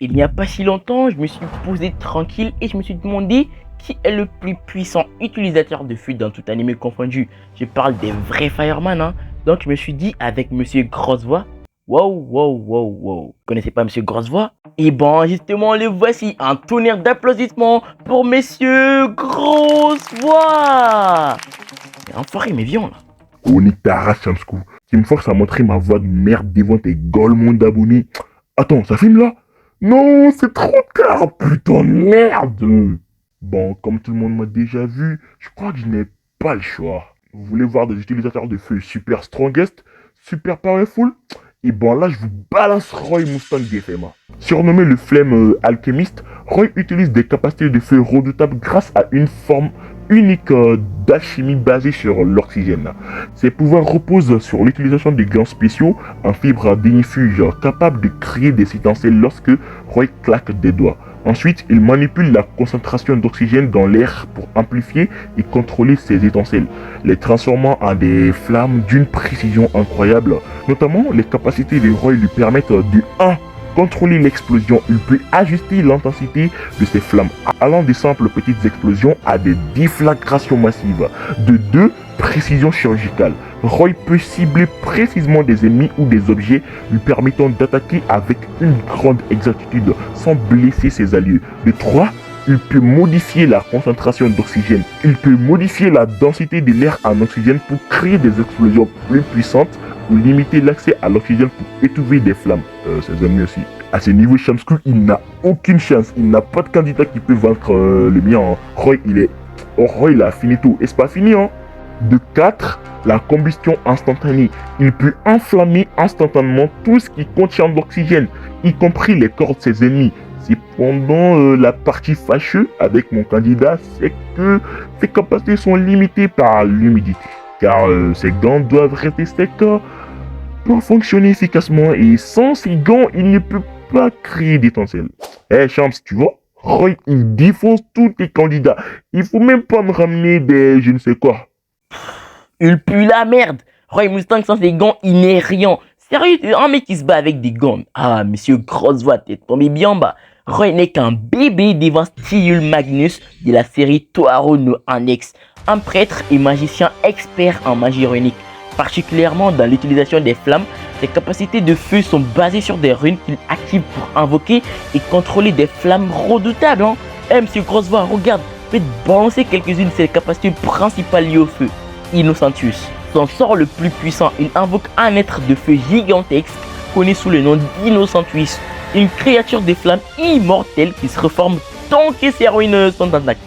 Il n'y a pas si longtemps, je me suis posé tranquille et je me suis demandé qui est le plus puissant utilisateur de feu dans tout anime confondu. Je parle des vrais fireman, hein. Donc je me suis dit avec Monsieur Grossevoix, wow. Connaissez pas Monsieur Grossevoix? Et bon, justement, le voici, un tonnerre d'applaudissements pour Monsieur Grossevoix. Mais enfoiré, mais viens là. On est ta race, Shamskou. Tu me forces à montrer ma voix de merde devant tes golemons d'abonnés. Attends, ça filme là? Non, c'est trop tard, putain de merde. Bon, comme tout le monde m'a déjà vu, je crois que je n'ai pas le choix. Vous voulez voir des utilisateurs de feu super strongest, super powerful? Et bon là, je vous balance Roy Mustang DFMA. Surnommé le Flemme Alchemist, Roy utilise des capacités de feu redoutables grâce à une forme unique d'alchimie basée sur l'oxygène. Ses pouvoirs reposent sur l'utilisation des gants spéciaux en fibres d'ignifuge capables de créer des étincelles lorsque Roy claque des doigts. Ensuite, il manipule la concentration d'oxygène dans l'air pour amplifier et contrôler ces étincelles, les transformant en des flammes d'une précision incroyable. Notamment, les capacités de Roy lui permettent de 1. Contrôler l'explosion, il peut ajuster l'intensité de ces flammes, allant de simples petites explosions à des déflagrations massives. De 2. Précision chirurgicale. Roy peut cibler précisément des ennemis ou des objets, lui permettant d'attaquer avec une grande exactitude sans blesser ses alliés. De 3. Il peut modifier la concentration d'oxygène. Il peut modifier la densité de l'air en oxygène pour créer des explosions plus puissantes ou limiter l'accès à l'oxygène pour étouffer des flammes. Ses ennemis aussi. À ce niveau, Shamskou, il n'a aucune chance. Il n'a pas de candidat qui peut vaincre le mien. Hein. Roy, il a fini tout. Et c'est pas fini, hein. De 4, la combustion instantanée. Il peut enflammer instantanément tout ce qui contient de l'oxygène, y compris les corps de ses ennemis. Cependant, la partie fâcheuse avec mon candidat, c'est que ses capacités sont limitées par l'humidité. Car ses gants doivent rester secs pour fonctionner efficacement. Et sans ces gants, il ne peut pas créer d'étincelles. Shams, tu vois, Roy, il défonce tous tes candidats. Il faut même pas me ramener des je ne sais quoi. Il pue la merde. Roy Mustang sans ses gants, il n'est rien. Sérieux, un mec qui se bat avec des gants. Ah, Monsieur Grossevoix, t'es tombé bien bas. Roy n'est qu'un bébé devant Stiul Magnus de la série Toaro no Annex, un prêtre et magicien expert en magie runique. Particulièrement dans l'utilisation des flammes, ses capacités de feu sont basées sur des runes qu'il active pour invoquer et contrôler des flammes redoutables. Hein. Monsieur Grossevoix, regarde, faites balancer quelques-unes de ses capacités principales liées au feu. Innocentus. Son sort le plus puissant, il invoque un être de feu gigantesque connu sous le nom d'Innocentus, une créature des flammes immortelle qui se reforme tant que ses ruines sont intactes.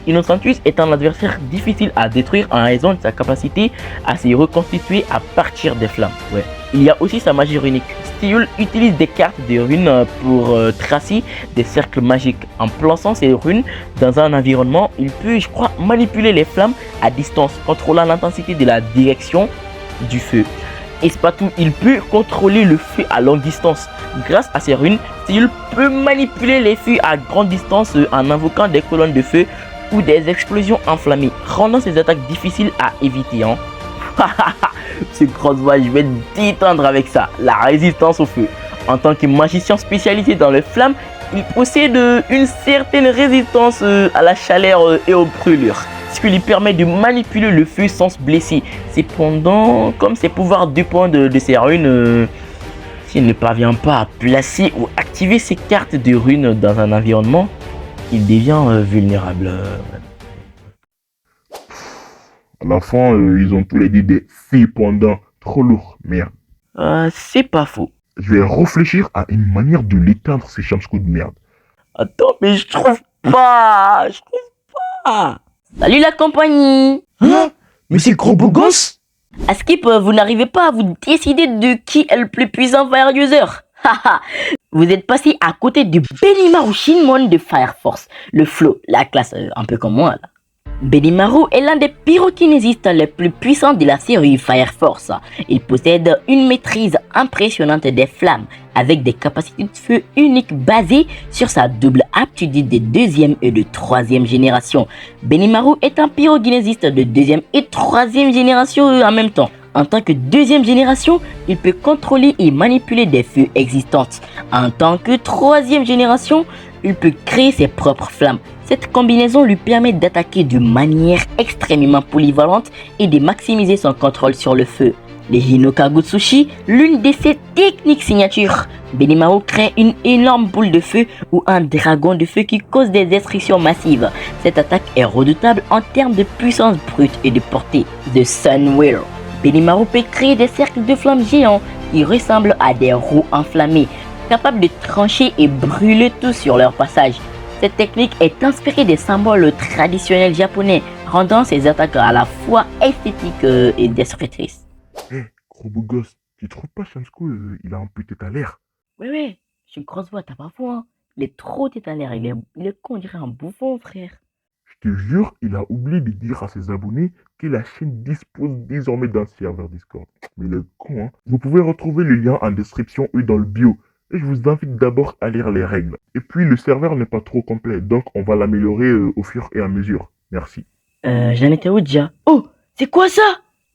Innocentus est un adversaire difficile à détruire en raison de sa capacité à se reconstituer à partir des flammes. Ouais. Il y a aussi sa magie runique. Stiul utilise des cartes de runes pour tracer des cercles magiques. En plaçant ces runes dans un environnement, il peut, je crois, manipuler les flammes à distance, contrôlant l'intensité de la direction du feu. Et c'est pas tout, il peut contrôler le feu à longue distance. Grâce à ces runes, Stiul peut manipuler les feux à grande distance en invoquant des colonnes de feu ou des explosions enflammées, rendant ces attaques difficiles à éviter. Hein. Ce Grossevoix, je vais détendre avec ça, la résistance au feu. En tant que magicien spécialisé dans les flammes, il possède une certaine résistance à la chaleur et aux brûlures, ce qui lui permet de manipuler le feu sans se blesser. Cependant, comme ses pouvoirs dépendent de ses runes, s'il ne parvient pas à placer ou activer ses cartes de runes dans un environnement, il devient vulnérable. À la fin, ils ont tous les deux des cependant trop lourds, merde. C'est pas faux. Je vais réfléchir à une manière de l'éteindre, ces Shamskou de merde. Attends, mais je trouve pas. Salut la compagnie. Hein? Mais c'est gros beau gosse. À Skip, vous n'arrivez pas à vous décider de qui est le plus puissant Fire User. Vous êtes passé à côté de Benimaru Shinmon de Fire Force, le flow, la classe un peu comme moi là. Benimaru est l'un des pyrokinésistes les plus puissants de la série Fire Force. Il possède une maîtrise impressionnante des flammes avec des capacités de feu uniques basées sur sa double aptitude de deuxième et de troisième génération. Benimaru est un pyrokinésiste de deuxième et troisième génération en même temps. En tant que deuxième génération, il peut contrôler et manipuler des feux existantes. En tant que troisième génération, il peut créer ses propres flammes. Cette combinaison lui permet d'attaquer de manière extrêmement polyvalente et de maximiser son contrôle sur le feu. Les Hinokagutsushi, l'une de ses techniques signatures. Benimaru crée une énorme boule de feu ou un dragon de feu qui cause des destructions massives. Cette attaque est redoutable en termes de puissance brute et de portée. The Sun Wheel. Benimaru peut créer des cercles de flammes géants qui ressemblent à des roues enflammées, capables de trancher et brûler tout sur leur passage. Cette technique est inspirée des symboles traditionnels japonais, rendant ces attaques à la fois esthétiques et destructrices. Gros beau gosse, tu trouves pas Shamsco, il a un peu tête à l'air? Ouais, je suis une grosse voix, t'as pas fou, hein. Il est trop tête à l'air, il est con, on dirait un bouffon, frère. Je te jure, il a oublié de dire à ses abonnés que la chaîne dispose désormais d'un serveur Discord. Mais il est con, hein. Vous pouvez retrouver le lien en description et dans le bio. Et je vous invite d'abord à lire les règles. Et puis le serveur n'est pas trop complet, donc on va l'améliorer au fur et à mesure. Merci. J'en étais où déjà? Oh, c'est quoi ça?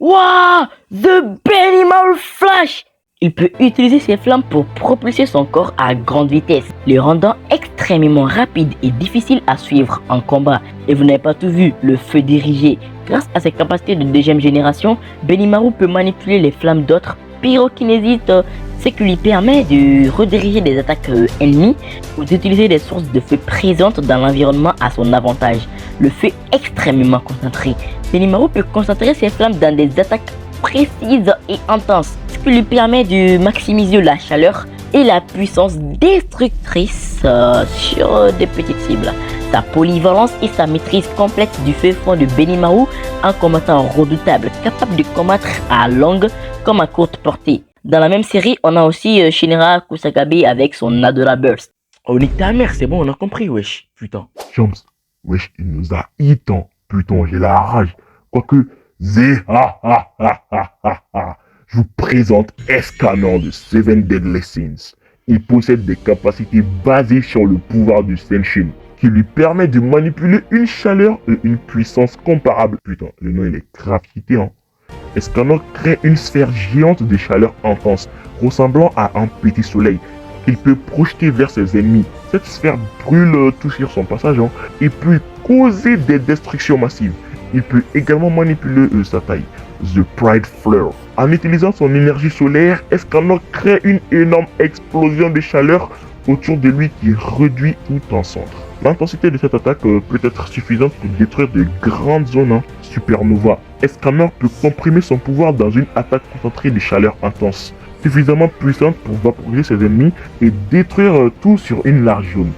Waouh! The Benimaru Flash! Il peut utiliser ses flammes pour propulser son corps à grande vitesse, le rendant extrêmement rapide et difficile à suivre en combat. Et vous n'avez pas tout vu, le feu dirigé. Grâce à ses capacités de deuxième génération, Benimaru peut manipuler les flammes d'autres pyrokinésistes, ce qui lui permet de rediriger des attaques ennemies ou d'utiliser des sources de feu présentes dans l'environnement à son avantage. Le feu extrêmement concentré. Benimaru peut concentrer ses flammes dans des attaques précises et intenses, ce qui lui permet de maximiser la chaleur et la puissance destructrice sur des petites cibles. Sa polyvalence et sa maîtrise complète du feu font de Benimaru un combattant redoutable, capable de combattre à longue comme à courte portée. Dans la même série, on a aussi Shinra Kusakabe avec son Adora Burst. Oh, nique ta mère, c'est bon, on a compris, wesh. Putain. Shams, wesh, il nous a hitant. Putain, j'ai la rage. Quoique, je vous présente Escanor de Seven Deadly Sins. Il possède des capacités basées sur le pouvoir du Senshin, qui lui permet de manipuler une chaleur et une puissance comparables. Putain, le nom il est grave hité, hein. Escanor crée une sphère géante de chaleur intense, ressemblant à un petit soleil, qu'il peut projeter vers ses ennemis. Cette sphère brûle tout sur son passage, hein, et peut causer des destructions massives. Il peut également manipuler sa taille, The Pride Flare. En utilisant son énergie solaire, Escanor crée une énorme explosion de chaleur autour de lui qui réduit tout en centre. L'intensité de cette attaque peut être suffisante pour détruire de grandes zones, hein. Supernova. Escanor peut comprimer son pouvoir dans une attaque concentrée de chaleur intense, suffisamment puissante pour vaporiser ses ennemis et détruire tout sur une large zone.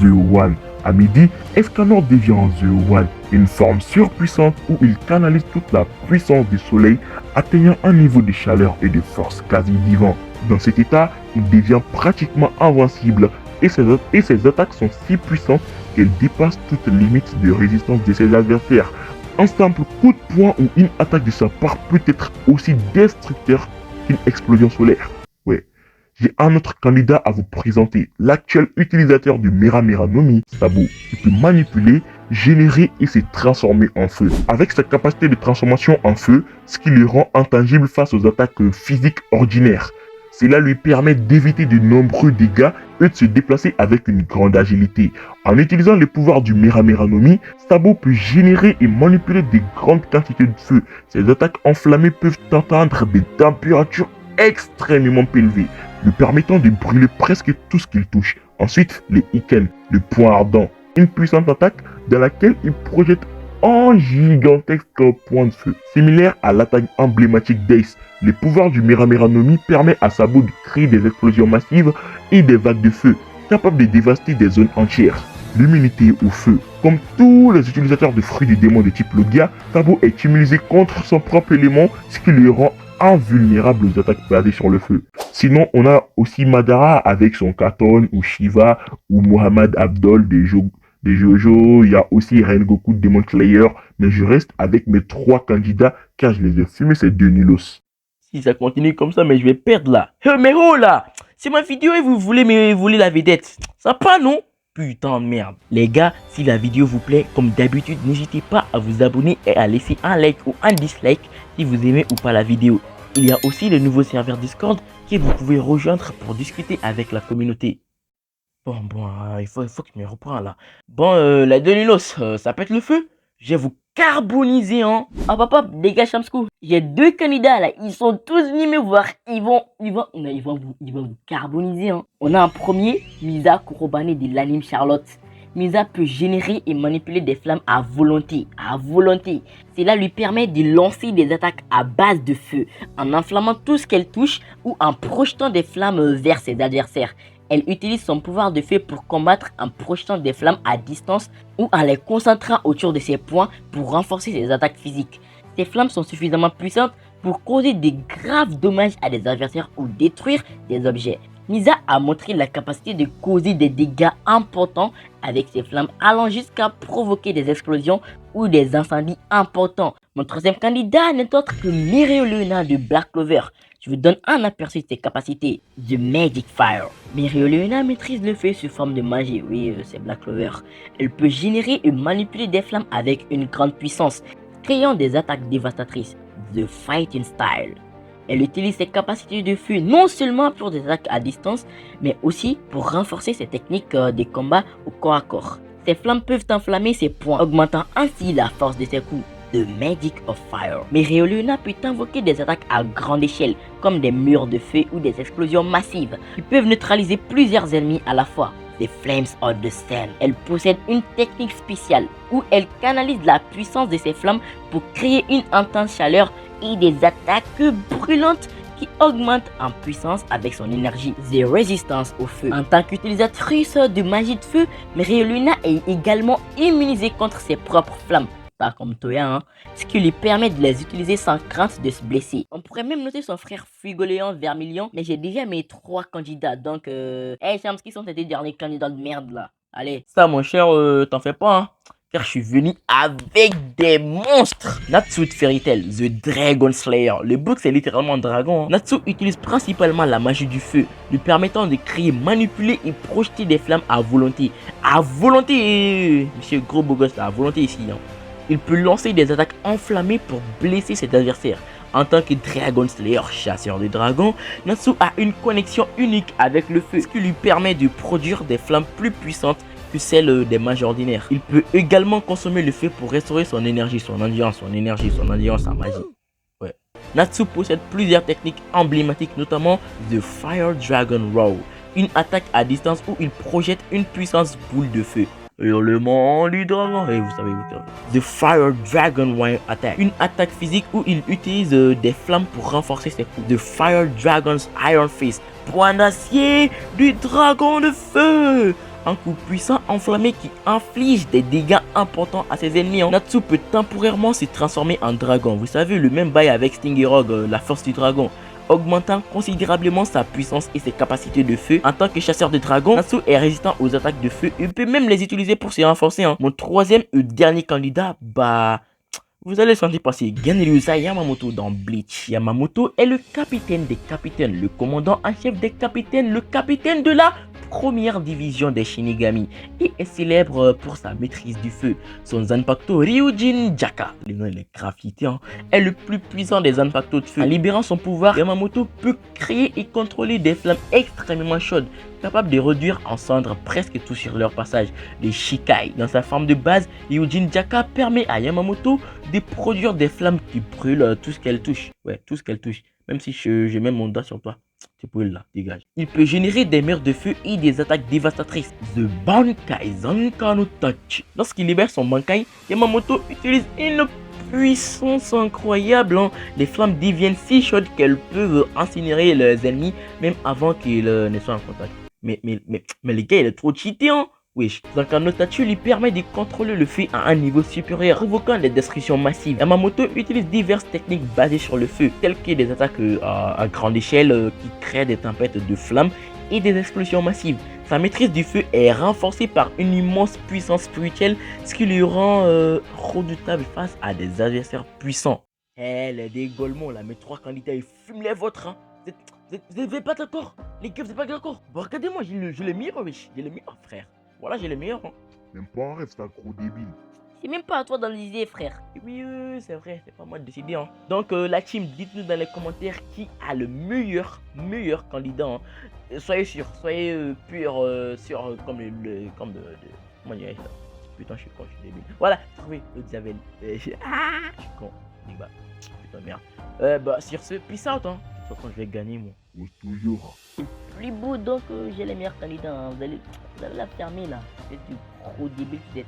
The One. À midi, Escanor devient The One, une forme surpuissante où il canalise toute la puissance du soleil, atteignant un niveau de chaleur et de force quasi divin. Dans cet état, il devient pratiquement invincible et ses attaques sont si puissantes qu'elles dépassent toute limite de résistance de ses adversaires. Un simple coup de poing ou une attaque de sa part peut être aussi destructeur qu'une explosion solaire. Ouais. J'ai un autre candidat à vous présenter, l'actuel utilisateur du Meramera no Mi, Sabo, qui peut manipuler, générer et se transformer en feu. Avec sa capacité de transformation en feu, ce qui le rend intangible face aux attaques physiques ordinaires. Cela lui permet d'éviter de nombreux dégâts et de se déplacer avec une grande agilité. En utilisant les pouvoirs du Meramera no Mi, Sabo peut générer et manipuler de grandes quantités de feu. Ses attaques enflammées peuvent atteindre des températures extrêmement élevées, lui permettant de brûler presque tout ce qu'il touche. Ensuite, les Iken, le point ardent, une puissante attaque dans laquelle il projette un gigantesque point de feu. Similaire à l'attaque emblématique d'Ace, les pouvoirs du Meramera no Mi permettent à Sabo de créer des explosions massives et des vagues de feu, capables de dévaster des zones entières. L'immunité au feu. Comme tous les utilisateurs de fruits du démon de type Logia, Sabo est immunisé contre son propre élément, ce qui le rend invulnérable aux attaques basées sur le feu. Sinon, on a aussi Madara avec son Katon, ou Shiva, ou Mohamed Abdol des Jojo. Il y a aussi Rengoku Demon Slayer, mais je reste avec mes 3 candidats car je les ai fumés ces 2 nulos. Si ça continue comme ça, mais je vais perdre là. Mais oh là, c'est ma vidéo et vous voulez la vedette. Ça pas, non? putain de merde. Les gars, si la vidéo vous plaît, comme d'habitude, n'hésitez pas à vous abonner et à laisser un like ou un dislike si vous aimez ou pas la vidéo. Il y a aussi le nouveau serveur Discord que vous pouvez rejoindre pour discuter avec la communauté. Bon, il faut que je me reprends là. Bon, la Delinos, ça pète le feu? Je vais vous carboniser, hein. Ah papa, dégage Shamskou. J'ai 2 candidats là, ils sont tous venus me voir. Ils vont vous carboniser, hein. On a un premier, Misa Kurobane de l'anime Charlotte. Misa peut générer et manipuler des flammes à volonté. Cela lui permet de lancer des attaques à base de feu, en enflammant tout ce qu'elle touche ou en projetant des flammes vers ses adversaires. Elle utilise son pouvoir de feu pour combattre en projetant des flammes à distance ou en les concentrant autour de ses poings pour renforcer ses attaques physiques. Ces flammes sont suffisamment puissantes pour causer de graves dommages à des adversaires ou détruire des objets. Misa a montré la capacité de causer des dégâts importants avec ses flammes allant jusqu'à provoquer des explosions ou des incendies importants. Mon troisième candidat n'est autre que Mereoleona de Black Clover. Je vous donne un aperçu de ses capacités. The Magic Fire. Mereoleona maîtrise le feu sous forme de magie. Oui, c'est Black Clover. Elle peut générer et manipuler des flammes avec une grande puissance, créant des attaques dévastatrices. The Fighting Style. Elle utilise ses capacités de feu non seulement pour des attaques à distance, mais aussi pour renforcer ses techniques de combat au corps à corps. Ses flammes peuvent enflammer ses poings, augmentant ainsi la force de ses coups. The Magic of Fire. Mereoleona peut invoquer des attaques à grande échelle, comme des murs de feu ou des explosions massives, qui peuvent neutraliser plusieurs ennemis à la fois. The Flames of the Sun. Elle possède une technique spéciale où elle canalise la puissance de ses flammes pour créer une intense chaleur et des attaques brûlantes qui augmentent en puissance avec son énergie. The Resistance au feu. En tant qu'utilisatrice de magie de feu, Mereoleona est également immunisée contre ses propres flammes. Pas comme Toya, hein, ce qui lui permet de les utiliser sans crainte de se blesser. On pourrait même noter son frère Fugoléon Vermilion, mais j'ai déjà mes 3 candidats, donc hey Shams, qui sont tes derniers candidats de merde là? Allez. Ça, mon cher, t'en fais pas, hein. Car je suis venu avec des monstres. Natsu de Fairy Tail, The Dragon Slayer. Le book, c'est littéralement un dragon, hein. Natsu utilise principalement la magie du feu, lui permettant de créer, manipuler et projeter des flammes à volonté. À volonté, monsieur gros beau gosse là, à volonté ici, hein. Il peut lancer des attaques enflammées pour blesser ses adversaires. En tant que Dragon Slayer, chasseur de dragons, Natsu a une connexion unique avec le feu, ce qui lui permet de produire des flammes plus puissantes que celles des mages ordinaires. Il peut également consommer le feu pour restaurer son énergie, sa magie. Ouais. Natsu possède plusieurs techniques emblématiques, notamment The Fire Dragon Row, une attaque à distance où il projette une puissance boule de feu. Hurlement du dragon, et vous savez. The Fire Dragon Wing Attack, une attaque physique où il utilise des flammes pour renforcer ses coups. The Fire Dragon's Iron Fist, point d'acier du dragon de feu, un coup puissant enflammé qui inflige des dégâts importants à ses ennemis. Natsu peut temporairement se transformer en dragon. Vous savez, le même bail avec Stingerog, la force du dragon, augmentant considérablement sa puissance et ses capacités de feu. En tant que chasseur de dragons, Natsu est résistant aux attaques de feu et peut même les utiliser pour se renforcer, hein. Mon troisième et dernier candidat, vous allez le sentir passer, Genryusa Yamamoto dans Bleach. Yamamoto est le capitaine des capitaines, le commandant en chef des capitaines, le capitaine de la première division des Shinigami et est célèbre pour sa maîtrise du feu. Son Zanpakuto Ryujin Jaka, le nom est graffité, hein, est le plus puissant des Zanpakuto de feu. En libérant son pouvoir, Yamamoto peut créer et contrôler des flammes extrêmement chaudes, capables de réduire en cendres presque tout sur leur passage, les Shikai. Dans sa forme de base, Ryujin Jaka permet à Yamamoto de produire des flammes qui brûlent tout ce qu'elle touche. Ouais, tout ce qu'elle touche. Même si j'ai même mon doigt sur toi. Tu brûles là, dégage. Il peut générer des murs de feu et des attaques dévastatrices. The Bankai Zanka no Touch. Lorsqu'il libère son Bankai, Yamamoto utilise une puissance incroyable, hein. Les flammes deviennent si chaudes qu'elles peuvent incinérer les ennemis même avant qu'ils ne soient en contact. Mais les gars, il est trop cheaté, hein. Wesh, Zanka no Tachi lui permet de contrôler le feu à un niveau supérieur, provoquant des destructions massives. Yamamoto utilise diverses techniques basées sur le feu, telles que des attaques à grande échelle qui créent des tempêtes de flammes et des explosions massives. Sa maîtrise du feu est renforcée par une immense puissance spirituelle, ce qui lui rend redoutable face à des adversaires puissants. Les dégaulements là, mes 3 candidats, ils fument les vôtres, hein. Vous n'êtes pas d'accord? Les gars, vous n'êtes pas d'accord? Bon, regardez-moi, j'ai le mire, wesh. J'ai le mire, frère. Voilà, j'ai les meilleurs. Hein. Même pas un rêve, c'est un gros débile. C'est même pas à toi d'analyser, frère. Oui, c'est vrai, c'est pas moi de décider. Hein. Donc, la team, dites-nous dans les commentaires qui a le meilleur candidat. Hein. Soyez sûr, soyez pur, sûr, comme comme comment dirais-je ça. Putain, je suis con, je suis débile. Voilà, trouvez Xavel. Je suis con. Bah, putain, merde. Bah, sur ce, peace out. Hein. De toute façon, je vais gagner, moi. Ose toujours. Plus beau, donc j'ai les meilleurs candidats. Hein. Vous allez la fermer là. C'est du gros débile que vous êtes.